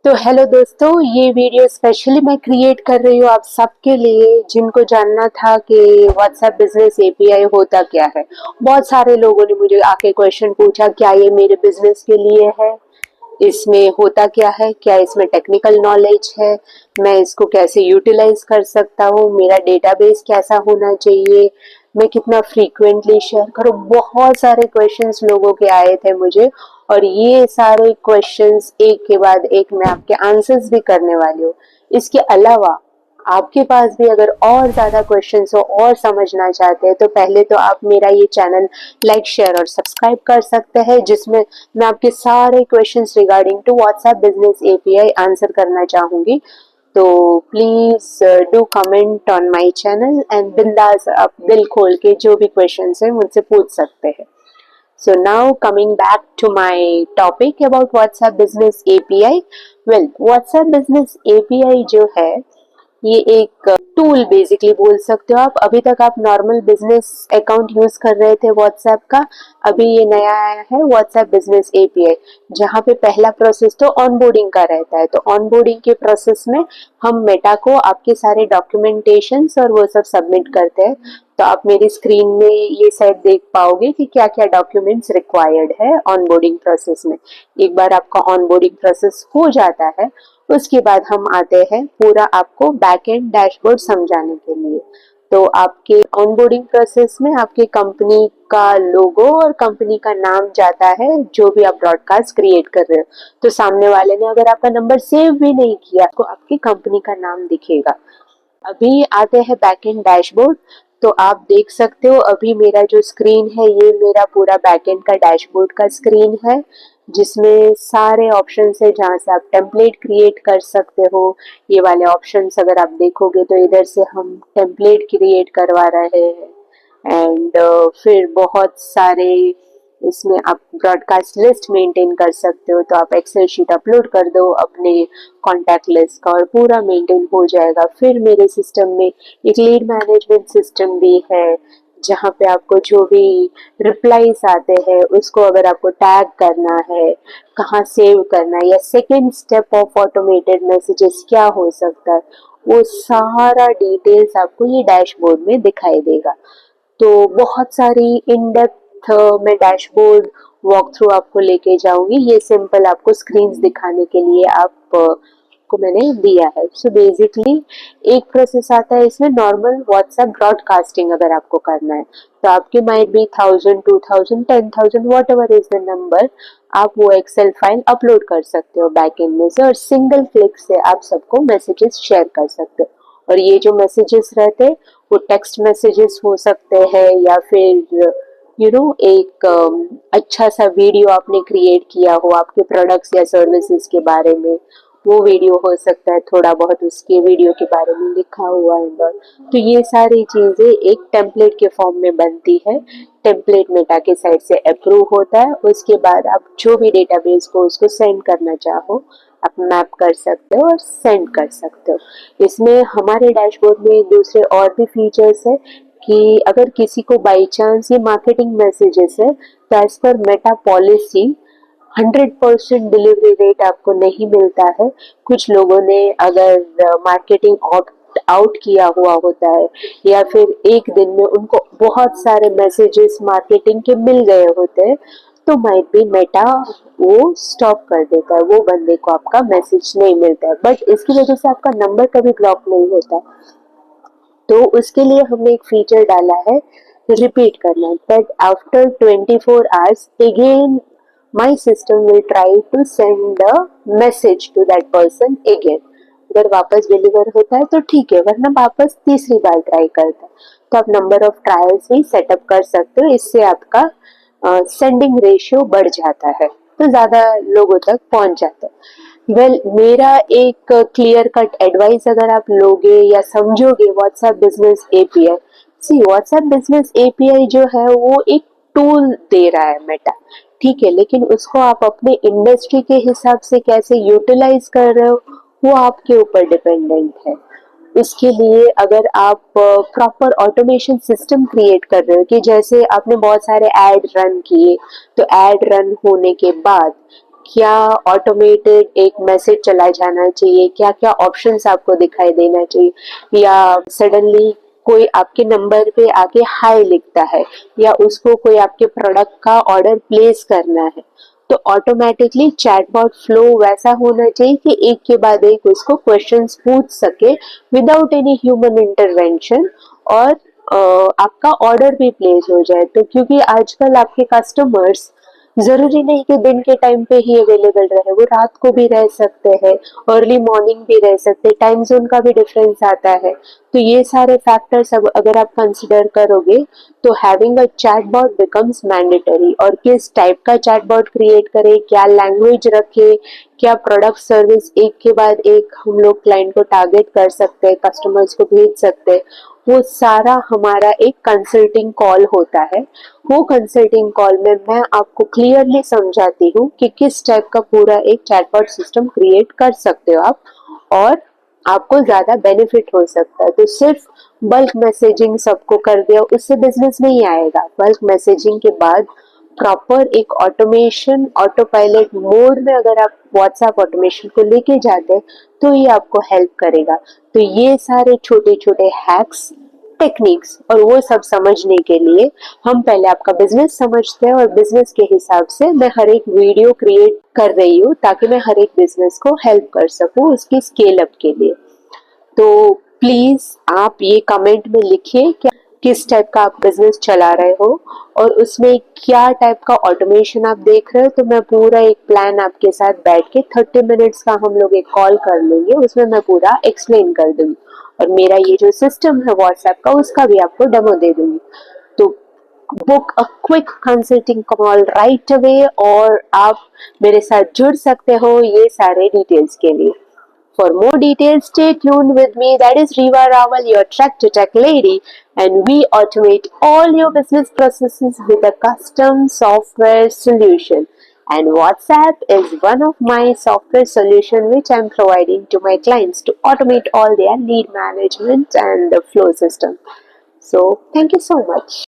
तो हेलो दोस्तों, ये वीडियो स्पेशली मैं क्रिएट कर रही हूँ आप सबके लिए जिनको जानना था कि व्हाट्सएप बिजनेस एपीआई होता क्या है। बहुत सारे लोगों ने मुझे आके क्वेश्चन पूछा, क्या ये मेरे बिजनेस के लिए है, इसमें होता क्या है, क्या इसमें टेक्निकल नॉलेज है, मैं इसको कैसे यूटिलाइज कर सकता हूँ, मेरा डेटाबेस कैसा होना चाहिए, मैं कितना फ्रीक्वेंटली शेयर करूँ। बहुत सारे क्वेश्चंस लोगों के आए थे मुझे, और ये सारे क्वेश्चंस एक के बाद एक मैं आपके आंसर्स भी करने वाली हूँ। इसके अलावा आपके पास भी अगर और ज्यादा क्वेश्चंस हो और समझना चाहते हैं तो पहले तो आप मेरा ये चैनल लाइक, शेयर और सब्सक्राइब कर सकते हैं, जिसमें मैं आपके सारे questions regarding to WhatsApp business API answer करना चाहूंगी। तो please do comment on my channel and बिंदास आप दिल खोल के जो भी क्वेश्चंस है मुझसे पूछ सकते हैं। So now coming back to my topic about WhatsApp Business API. Well, WhatsApp Business API जो है ये एक टूल बेसिकली बोल सकते हो आप। अभी तक आप नॉर्मल बिजनेस अकाउंट यूज कर रहे थे व्हाट्सएप का, अभी ये नया आया है व्हाट्सएप बिजनेस एपीआई, जहाँ पे पहला प्रोसेस तो ऑनबोर्डिंग का रहता है। तो ऑनबोर्डिंग के प्रोसेस में हम मेटा को आपके सारे डॉक्यूमेंटेशंस और वो सब सबमिट करते हैं। तो आप मेरी स्क्रीन में ये साइड देख पाओगे कि क्या क्या डॉक्यूमेंट्स रिक्वायर्ड है ऑनबोर्डिंग प्रोसेस में। एक बार आपका ऑनबोर्डिंग प्रोसेस हो जाता है उसके बाद हम आते हैं पूरा आपको बैक एंड डैशबोर्ड समझाने के लिए। तो आपके ऑनबोर्डिंग प्रोसेस में आपके कंपनी का लोगो और कंपनी का नाम जाता है जो भी आप ब्रॉडकास्ट क्रिएट कर रहे हो। तो सामने वाले ने अगर आपका नंबर सेव भी नहीं किया तो आपकी कंपनी का नाम दिखेगा। अभी आते हैं बैक एंड डैशबोर्ड। तो आप देख सकते हो अभी मेरा जो स्क्रीन है ये मेरा पूरा बैक एंड का डैशबोर्ड का स्क्रीन है, जिसमें सारे ऑप्शंस है जहाँ से आप टेम्पलेट क्रिएट कर सकते हो। ये वाले ऑप्शंस अगर आप देखोगे तो इधर से हम टेम्पलेट क्रिएट करवा रहे हैं एंड फिर बहुत सारे इसमें आप ब्रॉडकास्ट लिस्ट मेंटेन कर सकते हो। तो आप एक्सेल शीट अपलोड कर दो अपने कॉन्टैक्ट लिस्ट का और पूरा मेंटेन हो जाएगा। फिर मेरे सिस्टम में एक लीड मैनेजमेंट सिस्टम भी है जहाँ पे आपको जो भी रिप्लाईज आते हैं उसको अगर आपको टैग करना है, कहाँ सेव करना है, या second step of automated messages क्या हो सकता है, वो सारा डिटेल्स आपको ये डैशबोर्ड में दिखाई देगा। तो बहुत सारी इन डेप्थ मैं डैशबोर्ड वॉक थ्रू आपको लेके जाऊंगी। ये सिंपल आपको स्क्रीन्स दिखाने के लिए आप को मैंने दिया है। सो बेसिकली एक प्रोसेस आता है इसमें नॉर्मल व्हाट्सएप ब्रॉडकास्टिंग अगर आपको करना है तो आपके माइट भी 1000, 2000, 10,000 what ever is the number, आप वो एक्सेल फाइल अपलोड कर सकते हो बैक एंड में से और सिंगल क्लिक से आप सबको मैसेजेस शेयर कर सकते हो। और ये जो मैसेजेस रहते हैं वो टेक्स्ट मैसेजेस हो सकते हैं या फिर एक अच्छा सा वीडियो आपने क्रिएट किया हो आपके प्रोडक्ट्स या सर्विसेज के बारे में, वो वीडियो हो सकता है, थोड़ा बहुत उसके वीडियो के बारे में लिखा हुआ है। तो ये सारी चीजें एक टेम्पलेट के फॉर्म में बनती है। टेम्पलेट मेटा के साइड से अप्रूव होता है, उसके बाद आप जो भी डेटाबेस को उसको सेंड करना चाहो आप मैप कर सकते हो और सेंड कर सकते हो। इसमें हमारे डैशबोर्ड में दूसरे और भी फीचर्स है कि अगर किसी को बाई चांस ये मार्केटिंग मैसेजेस है तो as per Meta policy 100% delivery rate आपको नहीं मिलता है। कुछ लोगों ने अगर मार्केटिंग ऑप्ट आउट किया हुआ होता है या फिर एक दिन में उनको बहुत सारे मैसेजेस मार्केटिंग के मिल गए होते हैं तो माइट बी मेटा वो स्टॉप कर देता है, वो बंदे को आपका मैसेज नहीं मिलता है, बट इसकी वजह से आपका नंबर कभी ब्लॉक नहीं होता। तो उसके लिए हमने एक फीचर डाला है रिपीट करना, that after 24 hours again my system will try to send a message to that person again। अगर वापस डिलीवर होता है तो ठीक है, वरना वापस तीसरी बार ट्राई करता है। तो आप नंबर ऑफ ट्रायल्स भी सेटअप कर सकते हो, इससे आपका सेंडिंग रेशियो बढ़ जाता है तो ज्यादा लोगों तक पहुंच जाता है। मेरा एक क्लियर कट एडवाइस अगर आप लोगे या समझोगे व्हाट्सएप बिजनेस एपीआई, सी व्हाट्सएप बिजनेस एपीआई जो है वो एक टूल दे रहा है मेटा, ठीक है, लेकिन उसको आप अपने इंडस्ट्री के हिसाब से कैसे यूटिलाइज कर रहे हो वो आपके ऊपर डिपेंडेंट है। इसके लिए अगर आप प्रॉपर ऑटोमेशन सिस्टम क्रिएट कर रहे हो कि जैसे आपने बहुत सारे एड रन किए तो एड रन होने के बाद क्या ऑटोमेटेड एक मैसेज चला जाना चाहिए, क्या क्या ऑप्शंस आपको दिखाई देना चाहिए, या सडनली कोई आपके नंबर पे आके हाई लिखता है, या उसको कोई आपके प्रोडक्ट का ऑर्डर प्लेस करना है, तो ऑटोमेटिकली चैटबॉट फ्लो वैसा होना चाहिए कि एक के बाद एक उसको क्वेश्चंस पूछ सके विदाउट एनी ह्यूमन इंटरवेंशन, और आपका ऑर्डर भी प्लेस हो जाए। तो क्योंकि आजकल आपके कस्टमर्स जरूरी नहीं कि दिन के टाइम पे ही अवेलेबल रहे, वो रात को भी रह सकते हैं, अर्ली मॉर्निंग भी रह सकते हैं, टाइम जोन का भी डिफरेंस आता है। तो ये सारे फैक्टर्स अगर आप कंसिडर करोगे तो having a chatbot becomes mandatory. और किस टाइप का चैटबॉट क्रिएट करें, क्या लैंग्वेज रखे, क्या प्रोडक्ट सर्विस एक के बाद एक हम लोग क्लाइंट को टारगेट कर सकते हैं, कस्टमर्स को भेज सकते हैं, वो सारा हमारा एक कंसल्टिंग कॉल होता है। वो कंसल्टिंग कॉल में मैं आपको क्लियरली समझाती हूँ कि किस टाइप का पूरा एक चैटबॉट सिस्टम क्रिएट कर सकते हो आप, और आपको ज्यादा बेनिफिट हो सकता है। तो सिर्फ बल्क मैसेजिंग सबको कर दिया उससे बिजनेस नहीं आएगा। बल्क मैसेजिंग के बाद प्रॉपर एक ऑटोमेशन ऑटो पायलट मोड में अगर आप व्हाट्सएप ऑटोमेशन को लेके जाते हैं तो ये आपको हेल्प करेगा। तो ये सारे छोटे छोटे हैक्स, टेक्निक्स और वो सब समझने के लिए हम पहले आपका बिजनेस समझते हैं, और बिजनेस के हिसाब से मैं हर एक वीडियो क्रिएट कर रही हूँ ताकि मैं हर एक बिजनेस को हेल्प कर सकूँ उसकी स्केल अप के लिए। तो प्लीज आप ये कमेंट में लिखिए कि किस टाइप का आप बिजनेस चला रहे हो और उसमें क्या टाइप का ऑटोमेशन आप देख रहे हो। तो मैं पूरा एक प्लान आपके साथ बैठ के 30 मिनट्स का हम लोग एक कॉल कर लेंगे, उसमें मैं पूरा एक्सप्लेन कर दूंगी, और मेरा ये जो सिस्टम है व्हाट्सएप का उसका भी आपको डेमो दे दूंगी। तो book a quick consulting call right away, और आप मेरे साथ जुड़ सकते हो ये सारे डिटेल्स के लिए। For more details, stay tuned with me. That is Riva Rawal, your Track to Tech lady, and we automate all your business processes with a custom software solution. And WhatsApp is one of my software solution which I'm providing to my clients to automate all their lead management and the flow system. So thank you so much.